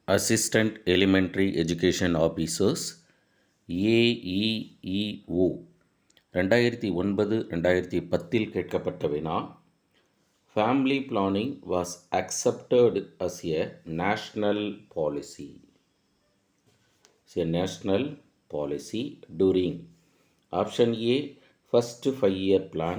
Assistant elementary education officers AEEO 2009-2010 கேட்கப்பட்ட வினா. Family planning was accepted as a national policy. It's a national policy during option A first 5-year plan,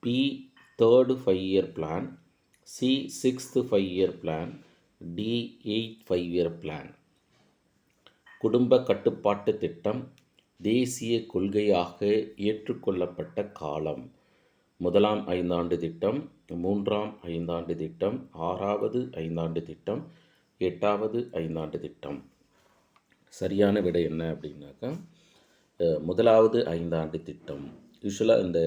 B third 5-year plan, C sixth 5-year plan, D 8th 5-year plan. குடும்ப கட்டுப்பாட்டு திட்டம் தேசிய கொள்கையாக ஏற்றுக்கொள்ளப்பட்ட காலம். முதலாம் ஐந்தாண்டு திட்டம், மூன்றாம் ஐந்தாண்டு திட்டம், ஆறாவது ஐந்தாண்டு திட்டம், எட்டாவது ஐந்தாண்டு திட்டம். சரியான விடை என்ன அப்படின்னாக்கா முதலாவது ஐந்தாண்டு திட்டம். யூஸ்வலாக இந்த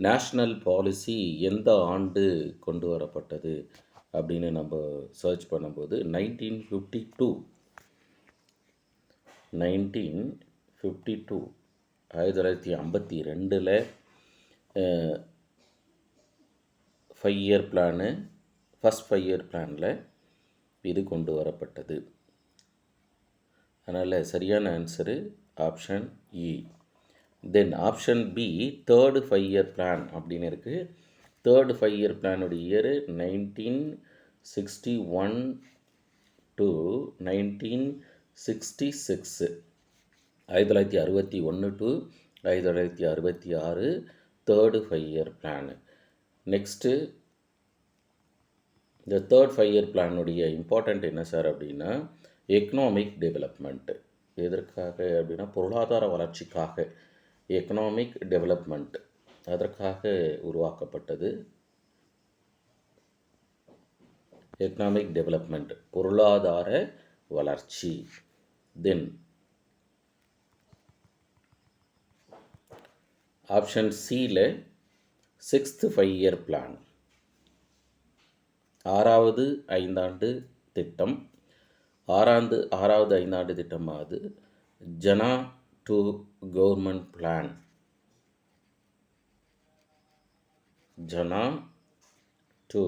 நேஷ்னல் பாலிசி எந்த ஆண்டு கொண்டு வரப்பட்டது அப்படின்னு நம்ம சர்ச் பண்ணும்போது 1952 1952 5-இயர் பிளானு, ஃபஸ்ட் 5-இயர் பிளானில் இது கொண்டு வரப்பட்டது. அதனால் சரியான answer option E. Then option B third five year plan அப்படின்னு இருக்குது. தேர்டு 5-இயர் பிளானுடைய year 1961 to 1966, 1961 to 1966 third five year plan. Next இந்த தேர்ட் 5-இயர் பிளானுடைய இம்பார்ட்டண்ட் என்ன சார் அப்படின்னா எக்கனாமிக் டெவலப்மெண்ட்டு. எதற்காக அப்படின்னா பொருளாதார வளர்ச்சிக்காக, எக்கனாமிக் டெவலப்மெண்ட் அதற்காக உருவாக்கப்பட்டது. எக்கனாமிக் டெவலப்மெண்ட் பொருளாதார வளர்ச்சி. தென் ஆப்ஷன் சியில் சிக்ஸ்த்து 5-இயர் பிளான், ஆறாவது ஐந்தாண்டு திட்டம். ஆறாவது ஐந்தாண்டு திட்டமாவது Janata government plan. Janata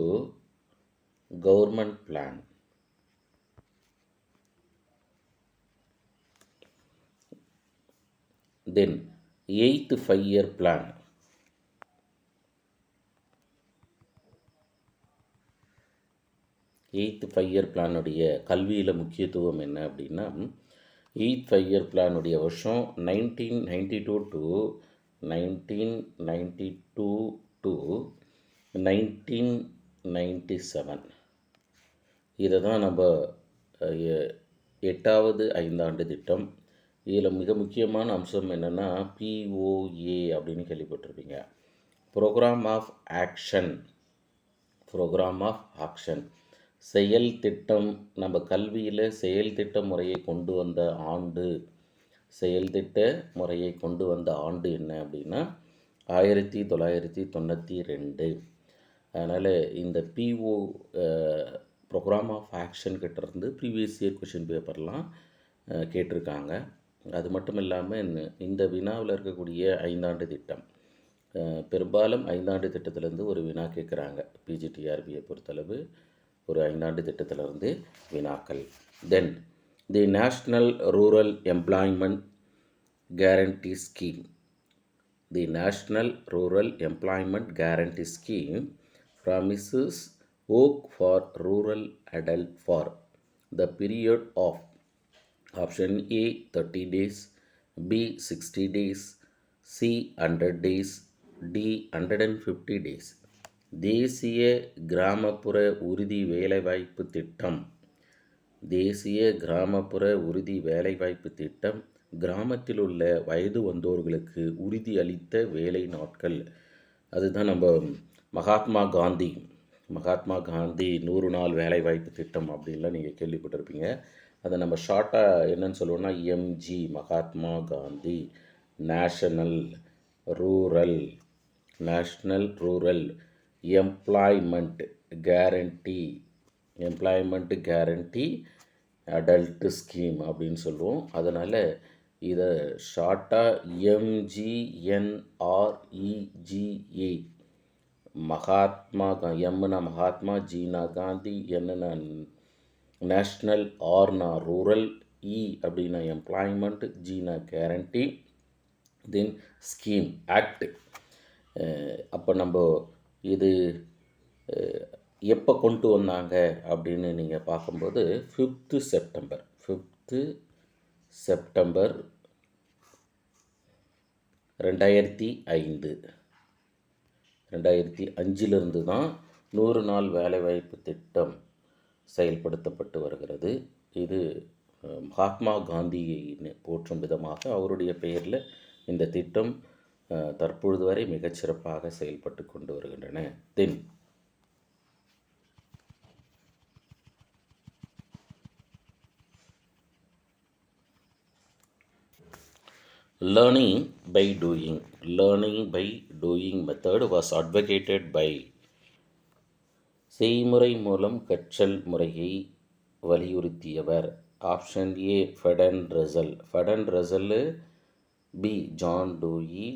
government plan. Then 8th five year plan. Eighth five year பிளானுடைய கல்வியில் முக்கியத்துவம் என்ன அப்படின்னா 8th 5-இயர் பிளானுடைய வருஷம் 1992 to 1997. இதை தான் நம்ம எட்டாவது ஐந்தாண்டு திட்டம். இதில் மிக முக்கியமான அம்சம் என்னென்னா POA அப்படின்னு கேள்விப்பட்டிருப்பீங்க. Program of action. Program of action செயல் திட்டம். நம்ம கல்வியில் செயல் திட்ட முறையை கொண்டு வந்த ஆண்டு, செயல் திட்ட முறையை கொண்டு வந்த ஆண்டு என்ன அப்படின்னா 1992. அதனால் இந்த ப்ரோக்ராம் ஆஃப் ஆக்ஷன் கிட்டேருந்து ப்ரீவியஸ் இயர் கொஷின் பேப்பர்லாம் கேட்டிருக்காங்க. அது மட்டும் இல்லாமல் இந்த வினாவில் இருக்கக்கூடிய ஐந்தாண்டு திட்டம் பெரும்பாலும் ஐந்தாண்டு திட்டத்திலேருந்து ஒரு வினா கேட்குறாங்க. PGTRBயை பொறுத்தளவு ஒரு ஐந்தாண்டு திட்டத்திலிருந்து வினாக்கள். Then the national rural employment guarantee scheme. The national rural employment guarantee scheme promises work for rural adult for the period of option A 30 days, B 60 days, C 100 days, D 150 days. தேசிய கிராமப்புற உறுதி வேலைவாய்ப்பு திட்டம். தேசிய கிராமப்புற உறுதி வேலைவாய்ப்பு திட்டம் கிராமத்தில் உள்ள வயது வந்தோர்களுக்கு உறுதி அளித்த வேலை நாட்கள். அதுதான் நம்ம மகாத்மா காந்தி 100 நாள் வேலைவாய்ப்பு திட்டம் அப்படின்லாம் நீங்கள் கேள்விப்பட்டிருப்பீங்க. அதை நம்ம ஷார்ட்டாக என்னன்னு சொல்லுவோம்னா MG, Mahatma Gandhi national rural employment guarantee adult scheme அப்படின்னு சொல்லுவோம். அதனால் இதை ஷார்ட்டாக MGNREGA, மகாத்மா எம்னா மகாத்மா, ஜீனா காந்தி, என்னன்னா நேஷ்னல், ஆர்னா ரூரல், இ அப்படின்னா எம்ப்ளாய்மெண்ட், ஜினா கேரண்டி, தென் ஸ்கீம் ஆக்ட். அப்போ நம்ம இது எப்போ கொண்டு வந்தாங்க அப்படின்னு நீங்கள் பார்க்கும்போது 5th செப்டம்பர் 2005 தான் 100 நாள் வேலைவாய்ப்பு திட்டம் செயல்படுத்தப்பட்டு வருகிறது. இது மகாத்மா காந்தியை போற்றும் விதமாக அவருடைய பெயரில் இந்த திட்டம் தற்பொழுது வரை மிகச்சிறப்பாக செயல்பட்டு கொண்டு வருகின்றன. தென் learning by doing method was advocated by செய்முறை மூலம் கற்றல் முறையை வலியுறுத்தியவர். ஆப்ஷன் ஏ ஃபெடன் Russell, B John Dewey,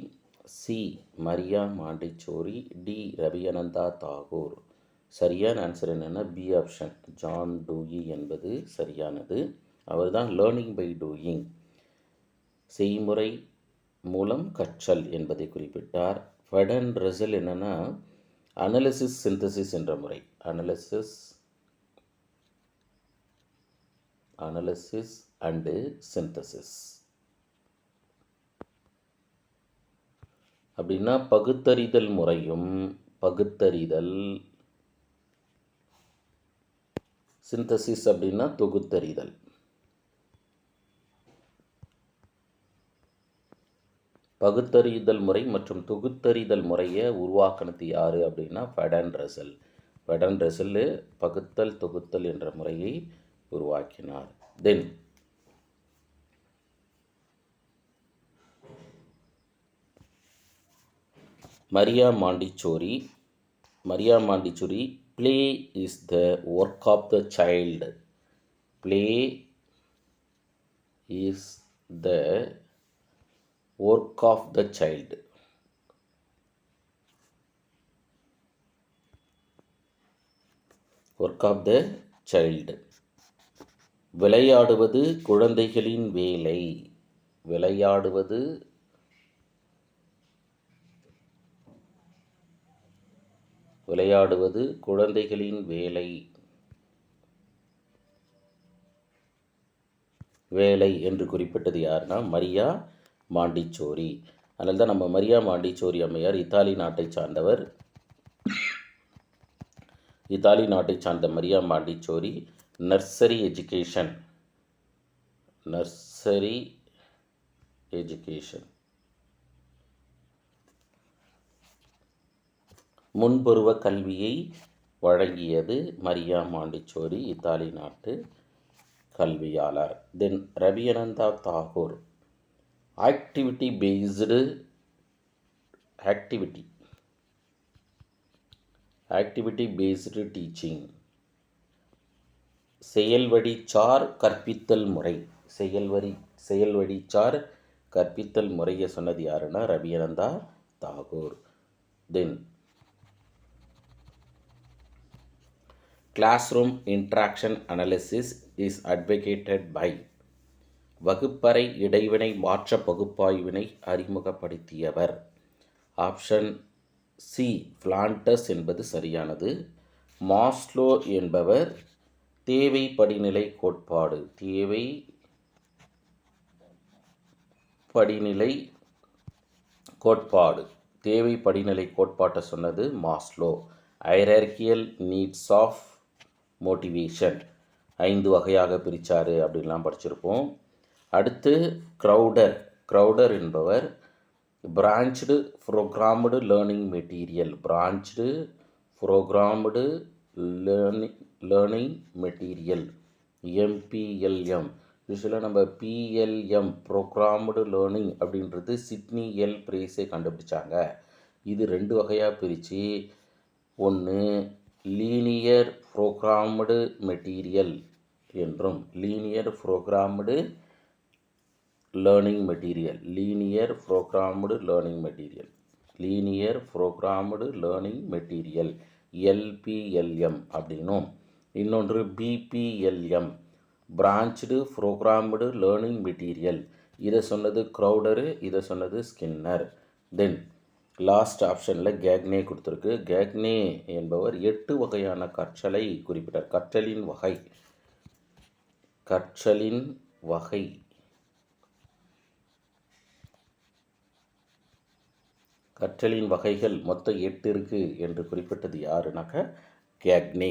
C Maria Montessori, D ரவியனந்தா தாகூர். சரியான ஆன்சர் என்னென்னா பி ஆப்ஷன், ஜான் டூயி என்பது சரியானது. அவர் தான் லேர்னிங் பை டூயிங், செய்முறை மூலம் கற்றல் என்பதை குறிப்பிட்டார். ஃபெடன் ரசல் என்னென்னா அனாலிசிஸ் சிந்தசிஸ் என்ற முறை, அனாலிசிஸ் அண்டு சிந்தசிஸ் அப்படின்னா பகுத்தறிதல் முறையும், சிந்தசிஸ் அப்படின்னா தொகுத்தறிதல். பகுத்தறிதல் முறை மற்றும் தொகுத்தறிதல் முறையை உருவாக்கினது யார் அப்படின்னா ஃபெடன் ரசல். பகுத்தல் தொகுத்தல் என்ற முறையை உருவாக்கினார். Then Maria Montessori, play is the work of the child. Play is the work of the child. விளையாடுவது குழந்தைகளின் வேலை. விளையாடுவது குழந்தைகளின் வேலை என்று குறிப்பிட்டது யாருன்னா மரியா மாண்டிச்சோரி. அதனால தான் நம்ம மரியா மாண்டிச்சோரி அம்மையார் இத்தாலி நாட்டை சார்ந்த மரியா மாண்டிச்சோரி நர்சரி எஜுகேஷன் முன்பருவ கல்வியை வழங்கியது மரியா மாண்டிச்சோரி, இத்தாலி நாட்டு கல்வியாளர். தென் ரவியனந்தா தாகூர் ஆக்டிவிட்டி பேஸ்டு டீச்சிங், செயல்வழிச்சார் கற்பித்தல் முறையை சொன்னது யாருன்னா ரவியனந்தா தாகூர். தென் classroom interaction analysis is advocated by வகுப்பறை இடைவினை மாற்ற பகுப்பாய்வினை அறிமுகப்படுத்தியவர். ஆப்ஷன் சி பிளாண்டர்ஸ் என்பது சரியானது. மாஸ்லோ என்பவர் தேவை படிநிலை கோட்பாட்டை சொன்னது Maslow. Hierarchical needs of motivation 5 வகையாக பிரித்தார் அப்படின்லாம் படிச்சிருப்போம். அடுத்து க்ரௌடர் என்பவர் branched programmed learning material MPLM. யூஸ்வலாக நம்ம PLM ப்ரோக்ராம்டு லேர்னிங் அப்படின்றது சிட்னி எல் பிரேஸை கண்டுபிடிச்சாங்க. இது 2 வகையாக பிரித்து, ஒன்று லீனியர் ப்ரோக்ராம்டு மெட்டீரியல் என்றும் linear programmed learning material LPLM அப்படின்னும், இன்னொன்று BPLM, branched programmed learning material. இதை சொன்னது க்ரௌடரு, இதை சொன்னது ஸ்கின்னர். தென் லாஸ்ட் ஆப்ஷனில் கேக்னே கொடுத்துருக்கு. கேக்னே என்பவர் 8 வகையான கற்றலை குறிப்பிட்டார். கற்றலின் வகை கற்றலின் வகைகள் மொத்தம் 8 இருக்குது என்று குறிப்பிட்டது யாருனாக்க கேக்னே.